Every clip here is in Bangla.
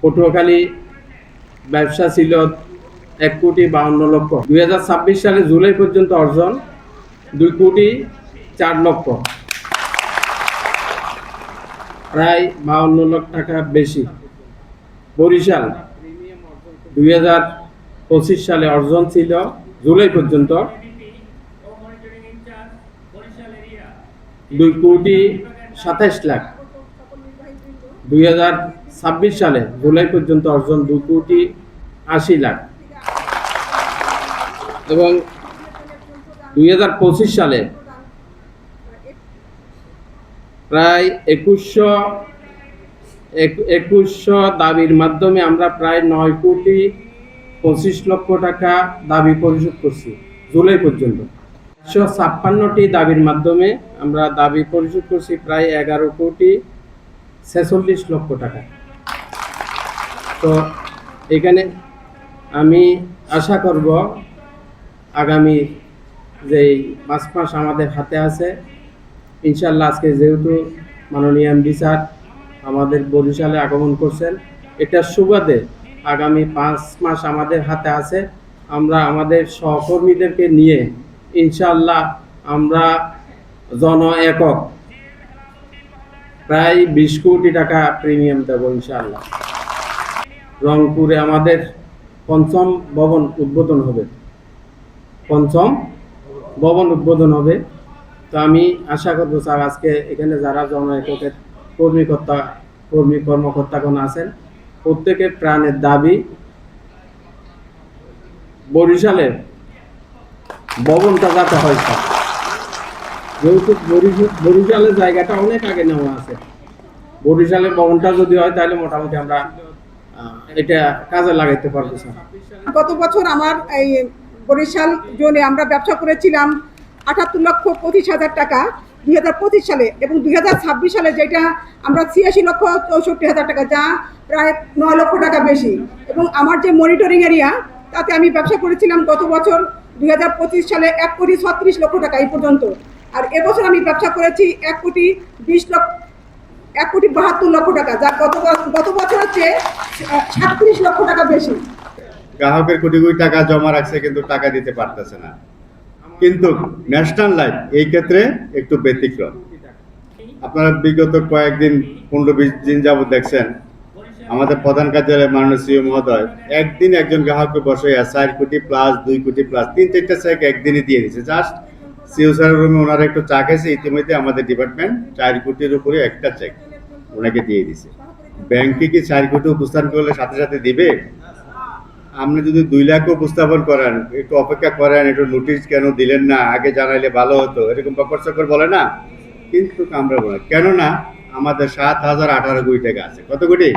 পটুয়াখালী ব্যবসা ছিল 1,52,00,000। 2026 সালে জুলাই পর্যন্ত অর্জন 2,04,00,000, প্রায় 52 লাখ টাকা বেশি। বরিশাল 2025 সালে অর্জন ছিল জুলাই পর্যন্ত 2,27,00,000। 2026 সালে জুলাই পর্যন্ত অর্জন 2,80,00,000 এবং 2025 সালে প্রায় 2100 দাবির মাধ্যমে আমরা প্রায় 9,25,00,000 টাকা দাবি পরিশোধ করছি জুলাই পর্যন্ত। 156টি দাবির মাধ্যমে আমরা দাবি পরিশোধ করছি প্রায় 11,46,00,000 টাকা। তো এখানে আমি আশা করব আগামী যেই 5 মাস আমাদের হাতে আছে, ইনশাল্লাহ আজকে যেহেতু মাননীয় এমডি স্যার আমাদের বরিশালে আগমন করছেন, এটার সুবাদে আগামী 5 মাস আমাদের হাতে আছে। আমরা আমাদের সহকর্মীদেরকে নিয়ে ইনশাল্লাহ আমরা একক প্রায় 20 কোটি টাকা প্রিমিয়াম দেব ইনশাল্লাহ। রংপুরে আমাদের পঞ্চম ভবন উদ্বোধন হবে। তো আমি আশা করবো স্যার আজকে এখানে যারা জনএককের কর্মকর্তাগণ আছেন, প্রত্যেকের প্রাণের দাবি বরিশালের ভবনটা যাতে হয় স্যার। যেহেতু বরিশালের জায়গাটা অনেক আগে নেওয়া আছে, বরিশালের ভবনটা যদি হয় তাহলে মোটামুটি আমরা এটা কাজে লাগাইতে পারবো স্যার। গত বছর আমার এই বরিশাল জোনে আমরা ব্যবসা করেছিলাম 78,25,000 টাকা 2025 সালে, এবং 2026 সালে যেটা আমরা 86,64,000 টাকা, যা প্রায় 9 লক্ষ টাকা বেশি। এবং আমার যে মনিটরিং এরিয়া, তাতে আমি ব্যবসা করেছিলাম গত বছর 2025 সালে 1,36,00,000 টাকা এই পর্যন্ত। আর এবছর আমি ব্যবসা করেছি 1,72,00,000 টাকা, যা গত বছরের চেয়ে 37 লক্ষ টাকা বেশি। গ্রাহকের কোটি কোটি টাকা জমা রাখছে কিন্তু টাকা দিতে পারতেছে না। কিন্তু ন্যাশনাল লাইফ এই ক্ষেত্রে একটু ব্যতিক্রম। আপনারা বিগত কয়েকদিন 15-20 দিন যাবত দেখছেন আমাদের প্রধান কার্যালয়ে মাননীয় সিইও মহোদয় একদিন একজন গ্রাহককে বসে 4 কোটি প্লাস 2 কোটি প্লাস 3-4টা চেক একদিনই দিয়ে দিচ্ছে। জাস্ট সিইও স্যারের রুমে ওনারা একটু চা খেয়েছে, ইতিমধ্যে আমাদের ডিপার্টমেন্ট 4 কোটির উপরে একটা চেক ওনাকে দিয়ে দিছে। ব্যাংকে কি 4 কোটি উপস্থাপন করলে সাথে সাথে দিবে? আপনি যদি 2 লাখ উপস্থাপন করেন, একটু অপেক্ষা করেন, একটু নোটিশ কেন দিলেন না, আগে জানাইলে ভালো হতো, এরকম বকর চক্কর বলে না। কিন্তু আমরা বলি কেননা আমাদের 7,018 কোটি টাকা আছে। কত crore?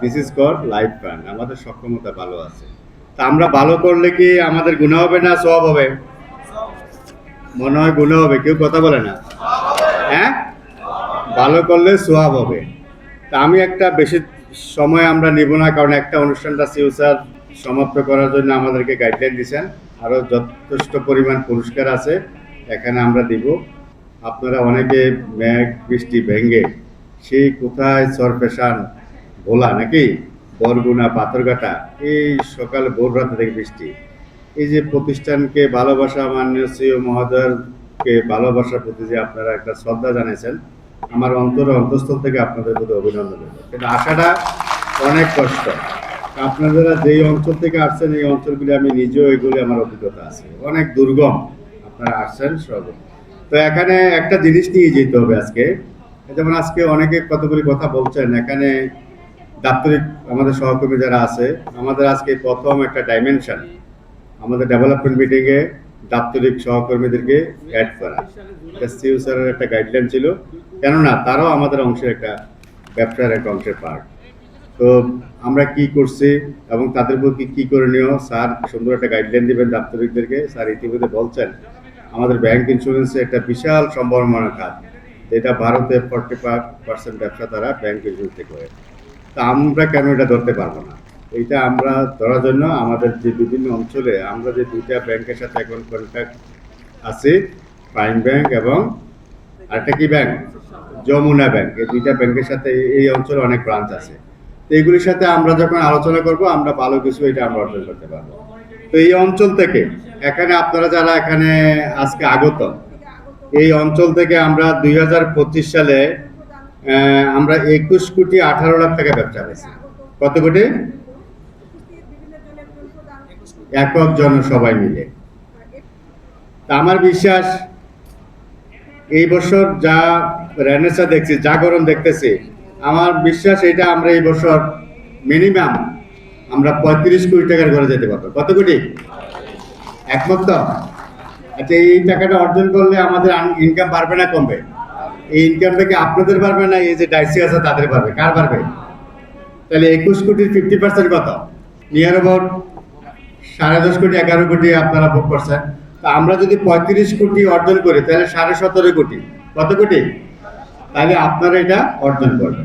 This is called life fund. আমাদের সক্ষমতা ভালো আছে। তা আমরা ভালো করলে কি আমাদের গুনাহ হবে না সওয়াব হবে? মনে হয় গুনাহ হবে, কেউ কথা বলে না। হ্যাঁ, ভালো করলে সওয়াব হবে। তা আমি একটা বেশি সময় আমরা নিব না, কারণ একটা অনুষ্ঠানটা সিইও স্যার সমাপ্ত করার জন্য আমাদেরকে গাইডলাইন দিয়েছেন। আরও যথেষ্ট পরিমাণ পুরস্কার আছে এখানে আমরা দিব। আপনারা অনেকে মেঘ বৃষ্টি ভেঙ্গে সেই কোথায় সরপেশান ভোলা নাকি বরগুনা পাথরঘাটা, এই সকাল ভোর রাতে থেকে বৃষ্টি, এই যে প্রতিষ্ঠানকে ভালোবাসা, মাননীয় সিইও মহোদয়কে ভালোবাসার প্রতি যে আপনারা একটা শ্রদ্ধা জানিয়েছেন, আমার অন্তঃস্থল থেকে আপনাদের প্রতি অভিনন্দন রইল। কিন্তু আসাটা অনেক কষ্ট। আপনারা যেই অঞ্চল থেকে আসছেন, এই অঞ্চলগুলি আমি নিজেও এগুলি আমার অভিজ্ঞতা আছে, অনেক দুর্গম। আপনারা আসছেন সব। তো এখানে একটা জিনিস নিয়ে যেতে হবে আজকে। যেমন আজকে অনেকে কতগুলি কথা বলছেন, এখানে দাপ্তরিক আমাদের সহকর্মী যারা আছে, আমাদের আজকে প্রথম একটা ডাইমেনশন আমাদের ডেভেলপমেন্ট মিটিংয়ে দাপ্তরিক সহকর্মীদেরকে অ্যাড করা। এটা সিইও স্যারের একটা গাইডলাইন ছিল, কেননা তারাও আমাদের অংশের একটা ব্যবসার একটা অংশের পার্ট। তো আমরা কি করছি এবং তাদের উপর কী করণীয়, স্যার সুন্দর একটা গাইডলাইন দেবেন দাপ্তরিকদেরকে। স্যার ইতিমধ্যে বলছেন আমাদের ব্যাংক ইন্স্যুরেন্সে একটা বিশাল সম্ভাবনা খাত, যেটা ভারতে 45% ব্যবসা তারা ব্যাংক ইন্স্যুরেন্সে করে। তা আমরা কেন এটা ধরতে পারবো না? এইটা আমরা ধরার জন্য আমাদের যে বিভিন্ন অঞ্চলে আমরা যে 2টা ব্যাংকের সাথে এখন কন্ট্যাক্ট আছে, প্রাইম ব্যাংক এবং আরেকটা কি ব্যাংক, যমুনা ব্যাংক, এই 2টা ব্যাংকের সাথে এই অঞ্চলে অনেক ব্রাঞ্চ আছে। তো এইগুলির সাথে আমরা যখন আলোচনা করব আমরা ভালো কিছু এটা আমরা অর্জন করতে পারবো। তো এই অঞ্চল থেকে এখানে আপনারা যারা এখানে আজকে আগত, এই অঞ্চল থেকে আমরা 2025 সালে আমরা 21,18,00,000 টাকা ব্যবসা পেয়েছি। কত কোটি? একক জনসভায় মিলে। তা আমার বিশ্বাস এই বছর যা রেনেসা দেখছি, জাগরণ দেখতেছি, আমার বিশ্বাস এটা আমরা এই বছর মিনিমাম আমরা 35 কোটি টাকার ঘরে যেতে পারবো। কত কোটি? একমত তো? আচ্ছা, এই টাকাটা অর্জন করলে আমাদের ইনকাম বাড়বে না কমবে? এই ইনকাম থেকে আপনাদের বাড়বে না এই যে ডাইসি আছে তাদের বাড়বে? কার বাড়বে? তাহলে 21 কোটির 50% কত? নিয়ার অ্যাবাউট 10.5 কোটি 11 কোটি আপনারা ভোগ করছেন। তা আমরা যদি 35 কোটি অর্জন করি তাহলে 17.5 কোটি, কত কোটি? তাহলে আপনারা এটা অর্জন করবেন।